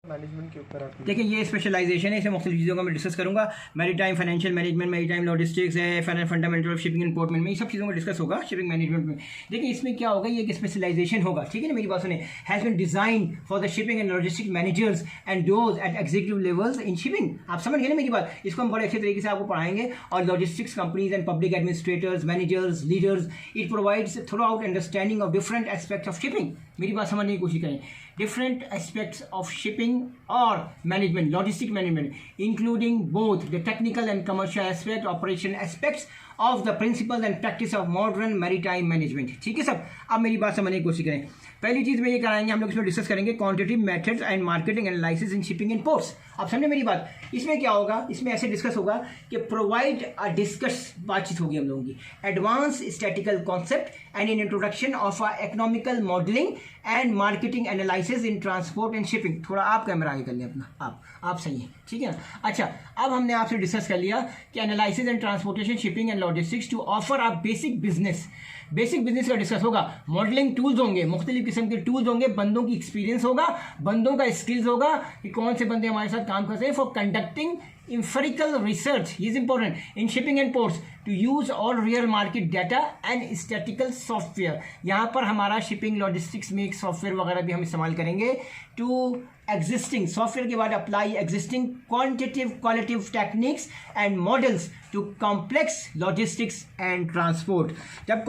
Management के ऊपर आप देखिए ये स्पेशलाइजेशन है, इसे मुख्तलिफ चीज़ों का मैं डिस्कस करूंगा। Maritime financial management, maritime logistics है, fundamental of shipping and port management, ये सब चीज़ों का डिस्कस होगा शिपिंग मैनेजमेंट में। देखिए इसमें क्या होगा, ये एक स्पेशलाइजेशन होगा, ठीक है ना, मेरी बात सुने। Has been design for the shipping and logistics managers and those at executive levels in shipping. आप समझ गए ना मेरी बात, इसको हम बड़े अच्छे तरीके से आपको पढ़ाएंगे। और logistics companies and public administrators, managers, leaders, it provides through out understanding of different aspects of shipping. मेरी बात समझने की कोशिश करें। Different aspects of shipping or management, logistic management, including both the technical and commercial aspect, operation aspects of the principles and practice of modern maritime management। ठीक है सब। अब मेरी बात समझने की कोशिश करें। पहली चीज़ में ये कराएंगे हम लोग, इसमें डिस्कस करेंगे quantity methods and marketing analysis in shipping and ports. अब समझे मेरी बात, इसमें क्या होगा, इसमें ऐसे डिस्कस होगा कि प्रोवाइड अ डिस्कस, बातचीत होगी हम लोगों की, advance statistical concept and in introduction of a economical modelling and marketing analysis in transport and shipping. थोड़ा आप कैमरा आगे कर लें अपना, आप सही है, ठीक है ना। अच्छा, अब हमने आपसे डिस्कस कर लिया कि analysis and transportation, shipping and logistics to offer a basic business. Basic business का डिस्कस होगा, मॉडलिंग टूल्स होंगे, मुख्तलिफ किस्म के टूल्स होंगे, बंदों की एक्सपीरियंस होगा, बंदों का स्किल्स होगा कि कौन से बंदे हमारे साथ काम करते हैं for conducting empirical research is important in shipping and ports to use all real market data and statistical software। यहाँ पर हमारा शिपिंग लॉजिस्टिक्स में एक सॉफ्टवेयर वगैरह भी हम इस्तेमाल करेंगे टू एग्जिस्टिंग सॉफ्टवेयर के बाद apply existing quantitative qualitative techniques and models to complex logistics and transport. जब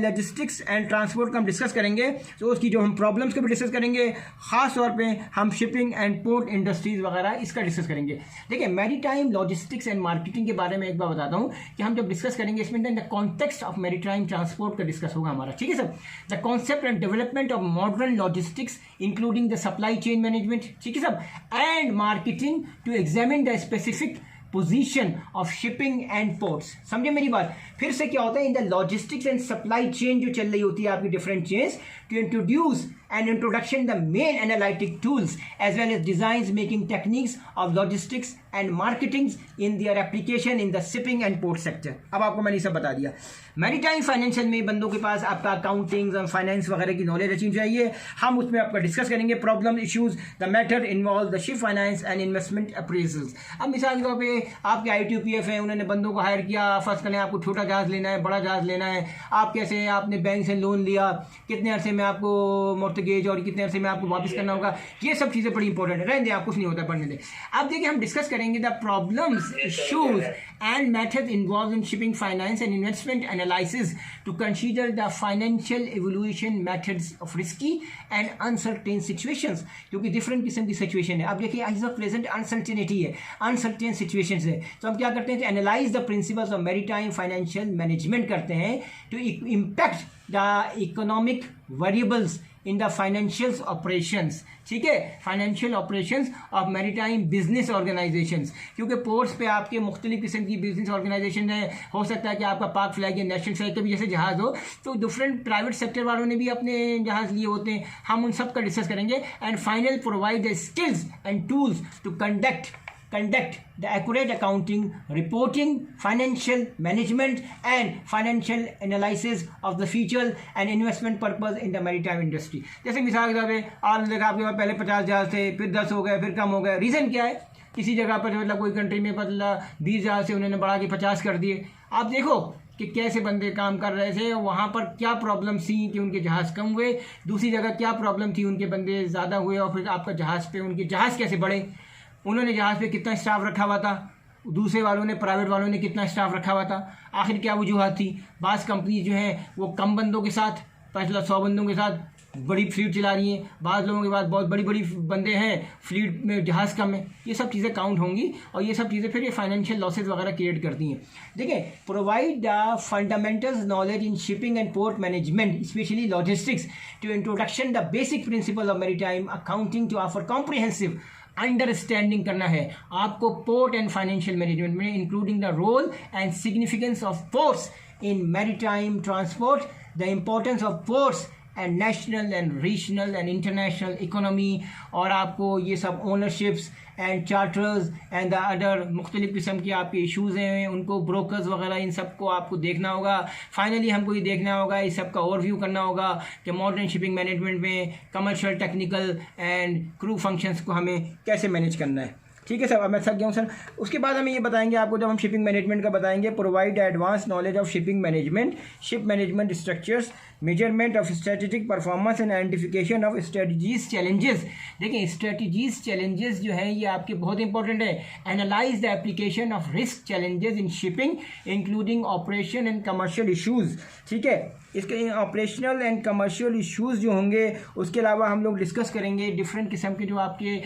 लॉजिस्टिक्स एंड ट्रांसपोर्ट का हम डिस्कस करेंगे तो उसकी जो हम प्रॉब्लम्स को भी डिस्कस करेंगे, खास तौर पे हम शिपिंग एंड पोर्ट इंडस्ट्रीज वगैरह इसका डिस्कस करेंगे। देखिए मैरीटाइम लॉजिस्टिक्स एंड मार्केटिंग के बारे में एक बार बताता हूँ कि हम जब डिस्कस करेंगे इसमें the context of maritime transport का डिस्कस होगा हमारा, ठीक है sir. The concept and development of modern logistics including the supply chain management, ठीक है सब, and marketing to examine the specific position of shipping and ports. समझे मेरी बात। फिर से क्या होता है, in the logistics and supply chain जो चल रही होती है आपकी different chains, to introduce and introduction the main analytic tools as well as designs making techniques of logistics and marketing in their application in the shipping and port sector। अब आपको मैंने सब बता दिया। मैरीटाइम फाइनेंशियल में बंदों के पास आपका अकाउंटिंग और फाइनेंस वगैरह की नॉलेज अच्छी चाहिए। हम उसमें आपका डिस्कस करेंगे problem, issues, the method involve the ship finance and investment appraisals. अब मिसाल के तौर पे आपके ITPF है, उन्होंने बंदों को हायर किया, फर्स्ट करें आपको छोटा जहाज लेना है, बड़ा जहाज लेना है, आप कैसे हैं, आपने बैंक से लोन लिया, कितने अरसे में आपको मोर्टगेज और कितने अरसे में आपको वापस करना होगा, ये सब चीज़ें बड़ी इंपॉर्टेंट है। रहने दें, आप कुछ नहीं होता पढ़ने दें। अब देखिए हम डिस्कस करेंगे the problems, issues and method involve in shipping finance and investment analysis to consider the financial evolution methods of risky and uncertain situations, क्योंकि डिफरेंट किस्म की सिचुएशन है। अब देखिए एज ऑफ प्रेजेंट अनसर्टेनिटी है, अनसर्टेन सिचुएशन है, तो हम क्या करते हैं, analyze the principles of maritime financial management करते हैं to impact the economic variables in the financial operations, ठीक है, financial operations of maritime business organisations. क्योंकि पोर्ट्स पे आपके मुख्तलिफ किस्म की बिजनेस ऑर्गेनाइजेशन है, हो सकता है कि आपका पाक फ्लैग या नेशनल फ्लैग के भी जैसे जहाज़ हो, तो डिफरेंट प्राइवेट सेक्टर वालों ने भी अपने जहाज़ लिए होते हैं। हम उन सब का डिस्कस करेंगे। And final provide the skills and tools to conduct the accurate accounting, reporting, financial management and financial analysis of the future and investment purpose in the maritime industry। जैसे मिसाल के तौर पे आपने देखा आपके पास पहले 50 जहाज थे, फिर 10 हो गए, फिर कम हो गए। रीज़न क्या है, किसी जगह पर मतलब कोई कंट्री में मतलब 20 जहाज से उन्होंने बढ़ा के 50 कर दिए। आप देखो कि कैसे बंदे काम कर रहे थे, वहाँ पर क्या प्रॉब्लम थी कि उनके जहाज़ कम हुए, दूसरी जगह क्या प्रॉब्लम थी, उनके बंदे ज़्यादा हुए, और फिर आपका जहाज़ पे उनके जहाज़ कैसे बढ़े, उन्होंने जहाज़ पे कितना स्टाफ रखा हुआ था, दूसरे वालों ने, प्राइवेट वालों ने कितना स्टाफ रखा हुआ था, आखिर क्या वजूहत थी। बाज़ कंपनी जो हैं वो कम बंदों के साथ, 100 बंदों के साथ बड़ी फ्लीट चला रही हैं, बाज़ लोगों के पास बहुत बड़ी बड़ी बंदे हैं, फ्लीट में जहाज़ कम है। ये सब चीज़ें काउंट होंगी और ये सब चीज़ें फिर ये फाइनेंशियल लॉसेज वगैरह क्रिएट करती हैं। देखिए, provide the fundamentals knowledge in shipping and port management specially logistics to introduction the basic principle of maritime accounting to offer comprehensive understanding करना है आपको पोर्ट एंड फाइनेंशियल मैनेजमेंट में, including the role and significance of ports in maritime transport, the importance of ports and national and regional and international economy, और आपको ये सब ownerships and charters and the other मुख्तलिफ किस्म के आपके issues हैं, उनको ब्रोकर्स वगैरह इन सब को आपको देखना होगा। फाइनली हमको ये देखना होगा, इस सब का ओवरव्यू करना होगा कि मॉडर्न शिपिंग मैनेजमेंट में commercial, technical and crew functions को हमें कैसे मैनेज करना है। ठीक है सर, अब मैं थक गया हूँ सर। उसके बाद हमें ये बताएंगे आपको, जब हम शिपिंग मैनेजमेंट का बताएंगे, provide advance knowledge of shipping management, ship management structures, measurement of strategic performance and identification of strategies challenges. देखिए स्ट्रेटजीज चैलेंजेस जो है ये आपके बहुत इंपॉर्टेंट है। Analyse the application of risk challenges in shipping including operation and commercial issues. ठीक है, इसके ऑपरेशनल एंड कमर्शियल इशूज़ जो होंगे, उसके अलावा हम लोग डिस्कस करेंगे डिफरेंट किस्म के जो आपके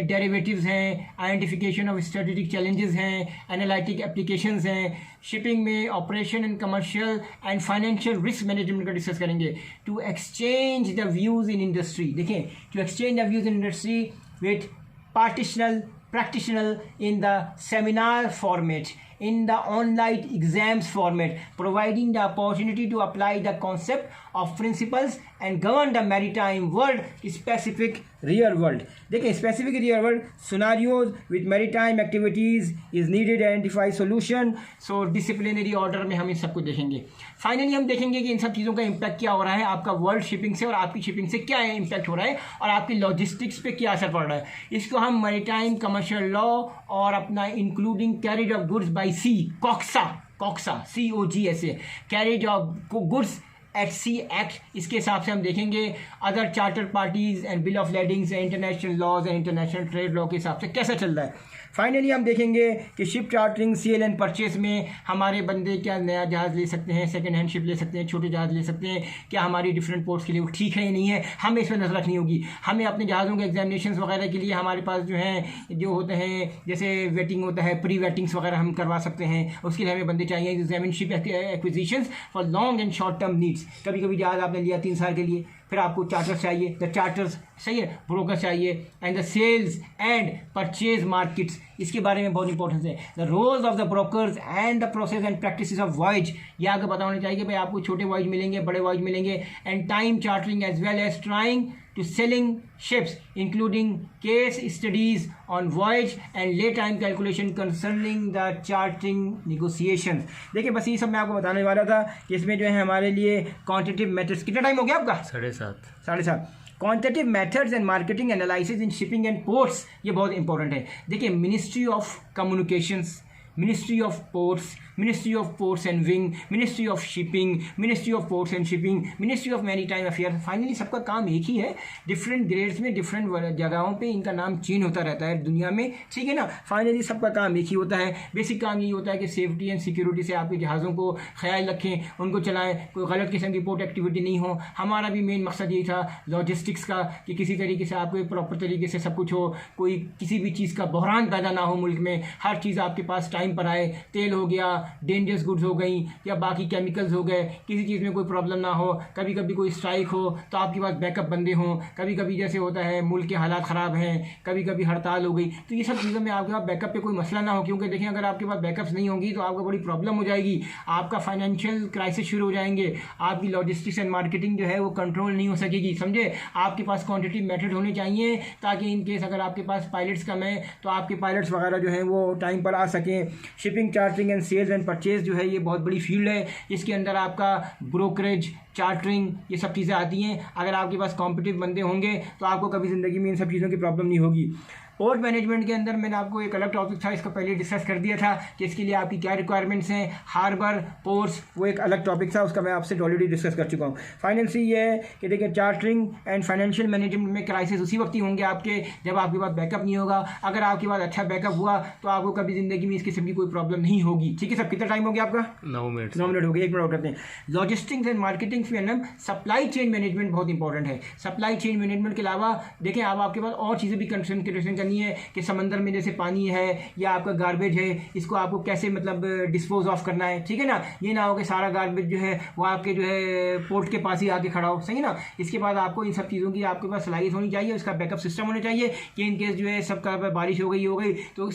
डेरिवेटिव्स हैं, आइडेंटिफिकेशन ऑफ स्ट्रेटेजिक चैलेंजेस हैं, एनालिटिक एप्लीकेशंस हैं, शिपिंग में operation and commercial and financial risk management का डिस्कस करेंगे। To exchange the views in industry, देखिए to exchange the views in industry with partitional practitioner in the seminar format, in the online exams format, providing the opportunity to apply the concept of principles and govern the maritime world specific real world. देखिए specific real world scenarios with maritime activities is needed to identify solution. So disciplinary order में हम इन सबको देखेंगे। Finally हम देखेंगे कि इन सब चीज़ों का इम्पैक्ट क्या हो रहा है आपका वर्ल्ड शिपिंग से, और आपकी शिपिंग से क्या इम्पैक्ट हो रहा है, और आपकी लॉजिस्टिक्स पे क्या असर पड़ रहा है। इसको हम मैरीटाइम कमर्शियल लॉ और अपना including carriage of goods by sea, COGSA COGSA, carriage of goods at sea act, इसके हिसाब से हम देखेंगे। Other charter parties and bill of ladings, international laws and international trade law के हिसाब से कैसा चल रहा है। फाइनली हम देखेंगे कि ship chartering, sale and purchase में हमारे बंदे क्या नया जहाज़ ले सकते हैं, सेकंड हैंड शिप ले सकते हैं, छोटे जहाज़ ले सकते हैं, क्या हमारी डिफरेंट पोर्ट्स के लिए वो ठीक है या नहीं है, हमें इस पर नजर रखनी होगी। हमें अपने जहाज़ों के एग्जामिनेशन वगैरह के लिए हमारे पास जो हैं जो होते हैं, जैसे वेटिंग होता है, प्री वेटिंग्स वगैरह हम करवा सकते हैं, उसके लिए हमें बंदे चाहिए। Examine ship acquisition for long and short term needs, कभी कभी जहाज़ आपने लिया 3 साल के लिए, फिर आपको चार्टर्स चाहिए, द चार्टर्स सही है, ब्रोकर्स चाहिए, and the sales and purchase markets, इसके बारे में बहुत इंपॉर्टेंस है। The roles of the brokers and the process and practices of voyage, ये आपको पता होना चाहिए कि भाई आपको छोटे वॉयज मिलेंगे, बड़े वॉयज मिलेंगे, and time chartering as well as trying to selling ships, including case studies on voyage and lay time calculation concerning the chartering negotiations. देखिए बस ये सब मैं आपको बताने वाला था कि इसमें जो है हमारे लिए क्वांटिटेटिव मेथड्स, कितना टाइम हो गया आपका? 7:30। Quantitative methods and marketing analysis in shipping and ports, ये बहुत इंपॉर्टेंट है। देखिए ministry of communications, ministry of ports, ministry of ports and wing, ministry of shipping, ministry of ports and shipping, ministry of maritime affair, finally सबका काम एक ही है। Different grades में different जगहों पे इनका नाम चेंज होता रहता है दुनिया में, ठीक है ना। फाइनली सबका काम एक ही होता है। बेसिक काम यही होता है कि सेफ्टी एंड सिक्योरिटी से आपके जहाज़ों को ख्याल रखें, उनको चलाएं, कोई गलत किस्म की पोर्ट एक्टिविटी नहीं हो। हमारा भी मेन मकसद यही था लॉजिस्टिक्स का कि किसी तरीके से आपको प्रॉपर तरीके से सब कुछ हो, कोई किसी भी चीज़ का बहरान पैदा ना हो मुल्क में, हर चीज़ आपके पास टाइम पर आए। तेल हो गया, डेंजरस गुड्स हो गई, या बाकी केमिकल्स हो गए, किसी चीज़ में कोई प्रॉब्लम ना हो। कभी कभी कोई स्ट्राइक हो तो आपके पास बैकअप बंदे हों, कभी कभी जैसे होता है मुल्क के हालात ख़राब हैं, कभी कभी हड़ताल हो गई, तो ये सब चीज़ों में आपके पास बैकअप पे कोई मसला ना हो। क्योंकि देखें अगर आपके पास बैकअप्स नहीं होंगी तो आपको बड़ी प्रॉब्लम हो जाएगी, आपका फाइनेंशियल क्राइसिस शुरू हो जाएंगे, आपकी लॉजिस्टिक्स एंड मार्केटिंग जो है वो कंट्रोल नहीं हो सकेगी, समझे। आपके पास क्वान्टिटी मेथड होने चाहिए ताकि इन केस अगर आपके पास पायलट्स कम है तो आपके पायलट्स वगैरह जो हैं वो टाइम पर आ सकें। Shipping, chartering and sales and purchase जो है ये बहुत बड़ी फील्ड है। इसके अंदर आपका ब्रोकरेज, चार्टरिंग, ये सब चीज़ें आती हैं। अगर आपके पास कॉम्पिटिटिव बंदे होंगे तो आपको कभी ज़िंदगी में इन सब चीज़ों की प्रॉब्लम नहीं होगी। पोर्ट मैनेजमेंट के अंदर मैंने आपको एक अलग टॉपिक था, इसको पहले डिस्कस कर दिया था कि इसके लिए आपकी क्या रिक्वायरमेंट्स हैं। हार्बर, पोर्ट्स, वो एक अलग टॉपिक था, उसका मैं आपसे ऑलरेडी डिस्कस कर चुका हूँ। फाइनेंसी ये है कि देखिए चार्टरिंग एंड फाइनेंशियल मैनेजमेंट में क्राइसिस उसी वक्त ही होंगे आपके जब आपके पास बैकअप नहीं होगा। अगर आपके पास अच्छा बैकअप हुआ तो आपको कभी ज़िंदगी में इस किस्म की कोई प्रॉब्लम नहीं होगी, ठीक है। सब कितना टाइम हो गया आपका? 9 मिनट हो गया। 1 मिनट और करते हैं। लॉजिस्टिक्स एंड मार्केटिंग में ना सप्लाई चेन मैनेजमेंट बहुत इंपॉर्टेंट है। सप्लाई चेन मैनेजमेंट के अलावा देखें अब आपके पास और चीज़ें भी कंसिडरेशन करनी है कि समंदर में जैसे पानी है या आपका गार्बेज है, इसको आपको कैसे मतलब डिस्पोज ऑफ करना है, ठीक है ना। ये ना हो कि सारा गार्बेज जो है वो आपके जो है पोर्ट के पास ही आके खड़ा हो, सही ना। इसके बाद आपको इन सब चीज़ों की आपके पास सलाहियत होनी चाहिए, उसका बैकअप सिस्टम होना चाहिए कि इन केस जो है सबका बारिश हो गई तो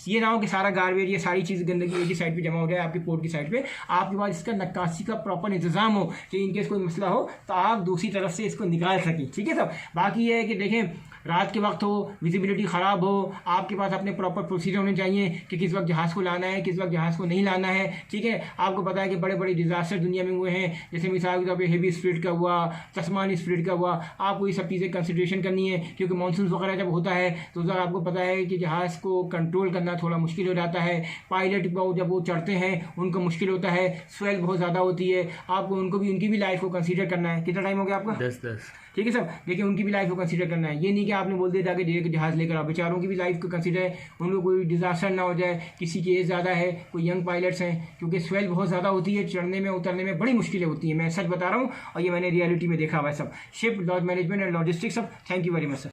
ये ना हो कि सारा गार्बेज, ये सारी चीज़ गंदगी एक ही साइड पर जमा हो जाए आपकी पोर्ट की साइड पर। आपके पास इसका नक्काशी का प्रॉपर इंतजाम हो कि इनके केस कोई मसला हो तो आप दूसरी तरफ से इसको निकाल सकें, ठीक है सब। बाकी ये है कि देखें रात के वक्त हो, विजिबिलिटी ख़राब हो, आपके पास अपने प्रॉपर प्रोसीजर होने चाहिए कि किस वक्त जहाज़ को लाना है, किस वक्त जहाज़ को नहीं लाना है, ठीक है। आपको पता है कि बड़े बड़े डिज़ास्टर दुनिया में हुए हैं, जैसे मिसाल के तौर पर हेवी स्प्लिट का हुआ, तस्मानी स्प्लिट का हुआ। आपको ये सब चीज़ें कंसिडरेशन करनी है, क्योंकि मानसून वगैरह जब होता है तो उस आपको पता है कि जहाज़ को कंट्रोल करना थोड़ा मुश्किल हो जाता है। पायलट को जब वो चढ़ते हैं उनको मुश्किल होता है, स्वेल बहुत ज़्यादा होती है, आपको उनकी भी लाइफ को कंसीडर करना है। कितना टाइम हो गया आपका? 10 ठीक है सब। देखिए उनकी भी लाइफ को कंसीडर करना है, ये नहीं कि आपने बोल दिया जाके जहाज़ लेकर आओ, बेचारों की भी लाइफ को कंसीडर है, उनको कोई डिज़ास्टर ना हो जाए, किसी की एज ज़्यादा है, कोई यंग पायलट्स हैं, क्योंकि स्वेल बहुत ज़्यादा होती है, चढ़ने में उतरने में बड़ी मुश्किलें होती हैं। मैं सच बता रहा हूँ और ये मैंने रियलिटी में देखा हुआ है सब। Ship laws management and logistics सब। Thank you very much sir.